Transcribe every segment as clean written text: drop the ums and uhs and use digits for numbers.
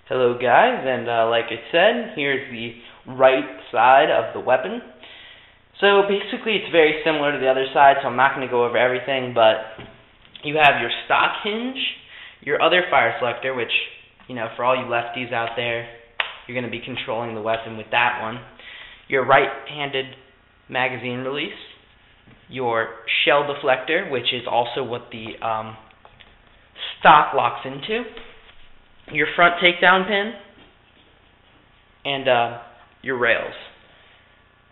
Hello guys, and like I said, here's the right side of the weapon. So basically it's very similar to the other side, so I'm not going to go over everything, but you have your stock hinge, your other fire selector, which, you know, for all you lefties out there, you're going to be controlling the weapon with that one, your right-handed magazine release, your shell deflector, which is also what the stock locks into, your front takedown pin, and your rails.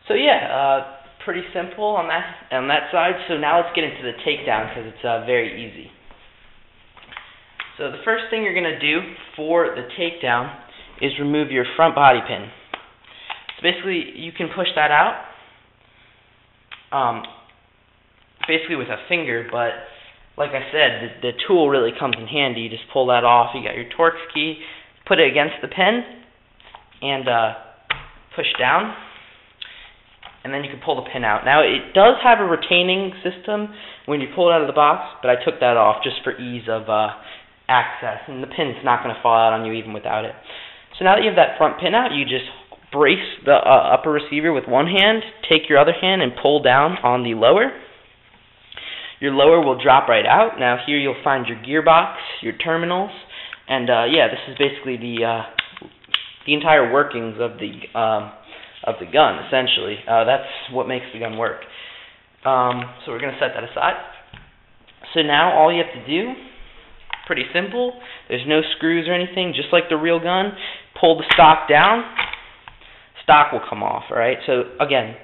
So yeah, pretty simple on that side. So now let's get into the takedown because it's very easy. So the first thing you're going to do for the takedown is remove your front body pin. So basically you can push that out basically with a finger, but like I said, the tool really comes in handy. You just pull that off. You got your Torx key, put it against the pin, and push down, and then you can pull the pin out. Now, it does have a retaining system when you pull it out of the box, but I took that off just for ease of access, and the pin's not going to fall out on you even without it. So now that you have that front pin out, you just brace the upper receiver with one hand, take your other hand, and pull down on the lower. Your lower will drop right out. Now here you'll find your gearbox, your terminals, and yeah, this is basically the entire workings of the gun. Essentially, that's what makes the gun work. So we're going to set that aside. So now all you have to do, pretty simple. There's no screws or anything, just like the real gun. Pull the stock down. Stock will come off. All right. So again,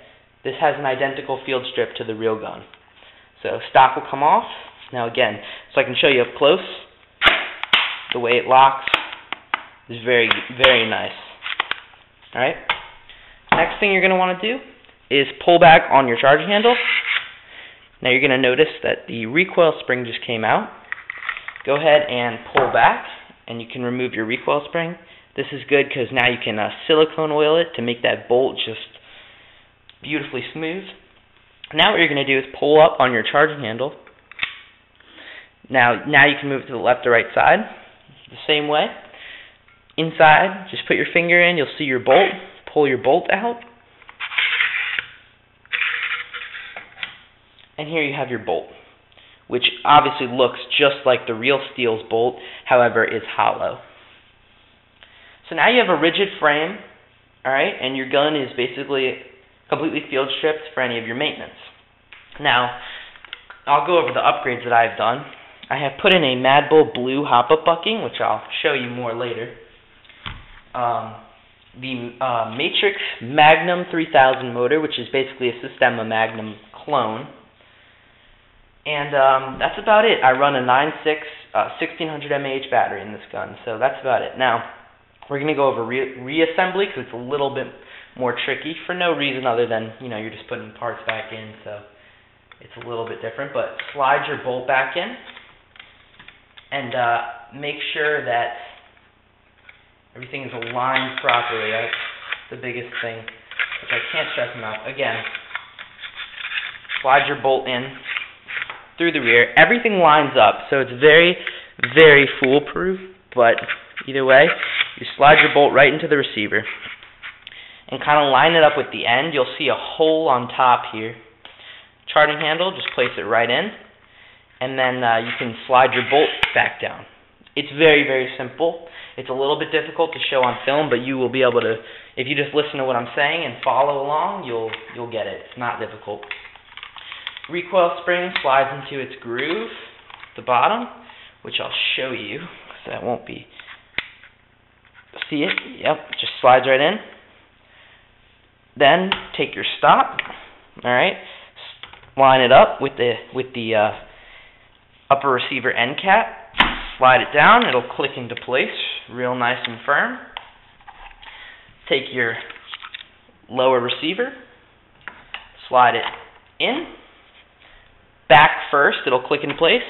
this has an identical field strip to the real gun. So stock will come off. Now again, so I can show you up close, the way it locks is very, very nice. Alright? Next thing you're going to want to do is pull back on your charge handle. Now you're going to notice that the recoil spring just came out. Go ahead and pull back, and you can remove your recoil spring. This is good because now you can silicone oil it to make that bolt just beautifully smooth. Now what you're going to do is pull up on your charging handle. Now you can move to the left or right side the same way. Inside, just put your finger in, you'll see your bolt. Pull your bolt out. And here you have your bolt, which obviously looks just like the real steel's bolt, however is hollow. So now you have a rigid frame, alright, and your gun is basically completely field stripped for any of your maintenance. Now, I'll go over the upgrades that I've done. I have put in a Mad Bull Blue hop-up bucking, which I'll show you more later. The Matrix Magnum 3000 motor, which is basically a Sistema Magnum clone. And that's about it. I run a 9.6 1600 mAh battery in this gun, so that's about it. Now, we're going to go over reassembly because it's a little bit more tricky for no reason other than, you know, you're just putting parts back in, so it's a little bit different. But slide your bolt back in and make sure that everything is aligned properly. That's the biggest thing, which I can't stress enough. Again, slide your bolt in through the rear. Everything lines up, so it's very, very foolproof, but either way, you slide your bolt right into the receiver and kind of line it up with the end. You'll see a hole on top here. Charging handle, just place it right in, and then you can slide your bolt back down. It's very, very simple. It's a little bit difficult to show on film, but you will be able to, if you just listen to what I'm saying and follow along, you'll get it. It's not difficult. Recoil spring slides into its groove at the bottom, which I'll show you, so that won't be. See it? Yep, just slides right in. Then take your stock, all right, line it up with the upper receiver end cap, slide it down, it'll click into place real nice and firm. Take your lower receiver, slide it in, back first, it'll click into place,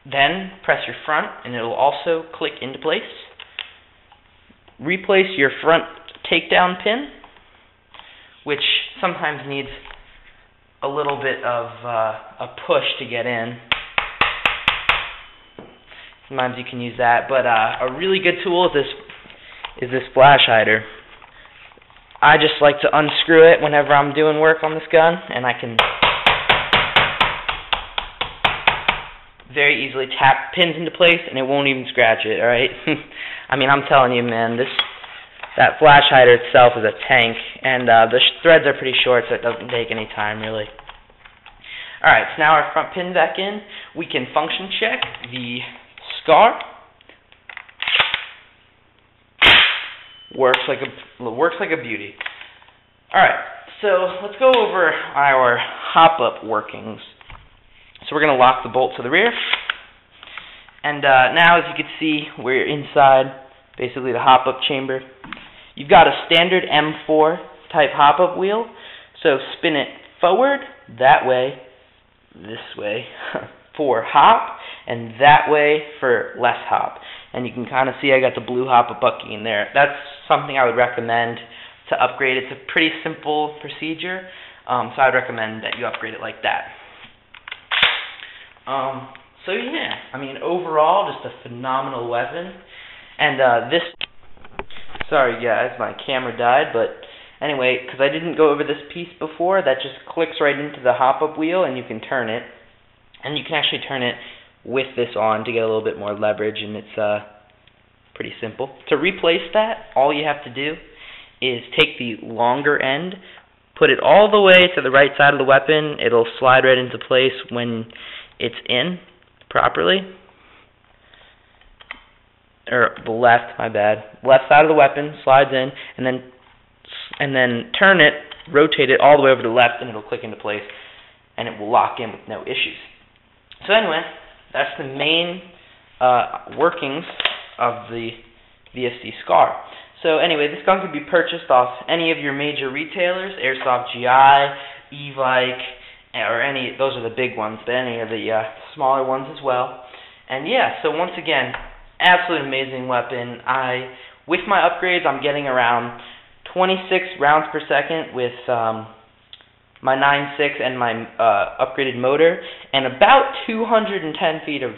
then press your front and it'll also click into place. Replace your front takedown pin, which sometimes needs a little bit of a push to get in. Sometimes you can use that, but a really good tool is this is this flash hider. I just like to unscrew it whenever I'm doing work on this gun, and I can very easily tap pins into place and it won't even scratch it, alright? I mean, I'm telling you, man, that flash hider itself is a tank, and the threads are pretty short, so it doesn't take any time, really. Alright, so now our front pin back in, we can function check the SCAR. Works like a beauty. Alright, so let's go over our hop-up workings. So we're going to lock the bolt to the rear. And now, as you can see, we're inside basically the hop-up chamber. You've got a standard M4 type hop-up wheel. So spin it forward, that way, this way, for hop, and that way for less hop. And you can kind of see I got the blue hop-up bucky in there. That's something I would recommend to upgrade. It's a pretty simple procedure, so I'd recommend that you upgrade it like that. So yeah, I mean, overall, just a phenomenal weapon. And sorry guys, my camera died, but anyway, because I didn't go over this piece before, that just clicks right into the hop-up wheel, and you can turn it. And you can actually turn it with this on to get a little bit more leverage, and it's pretty simple. To replace that, all you have to do is take the longer end, put it all the way to the right side of the weapon. It'll slide right into place when it's in properly. Or the left, my bad. Left side of the weapon slides in, and then turn it, rotate it all the way over to the left, and it'll click into place, and it will lock in with no issues. So anyway, that's the main workings of the VFC SCAR. So anyway, this gun can be purchased off any of your major retailers, Airsoft GI, E-Vike, or any, those are the big ones, but any of the smaller ones as well. And yeah, so once again, absolutely amazing weapon. With my upgrades, I'm getting around 26 rounds per second with my 9.6 and my upgraded motor, and about 210 feet of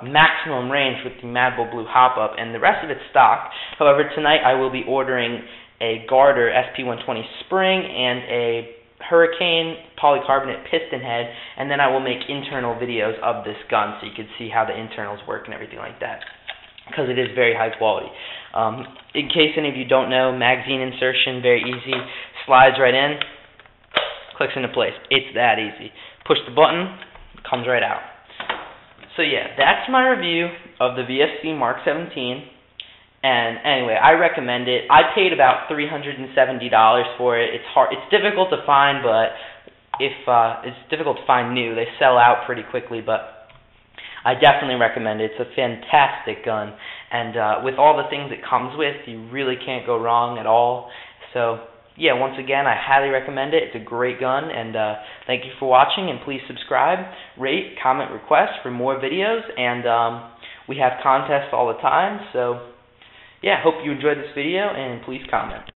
maximum range with the Mad Bull Blue hop-up, and the rest of it's stock. However, tonight I will be ordering a Garter SP120 spring and a Hurricane polycarbonate piston head, and then I will make internal videos of this gun so you can see how the internals work and everything like that, because it is very high quality. In case any of you don't know, magazine insertion, very easy, slides right in, clicks into place. It's that easy. Push the button, it comes right out. So yeah, that's my review of the VFC Mark 17. And anyway, I recommend it. I paid about $370 for it. It's difficult to find, but it's difficult to find new. They sell out pretty quickly, but I definitely recommend it. It's a fantastic gun, and with all the things it comes with, you really can't go wrong at all. So yeah, once again, I highly recommend it. It's a great gun, and thank you for watching, and please subscribe, rate, comment, request for more videos, and we have contests all the time, so yeah, hope you enjoyed this video, and please comment.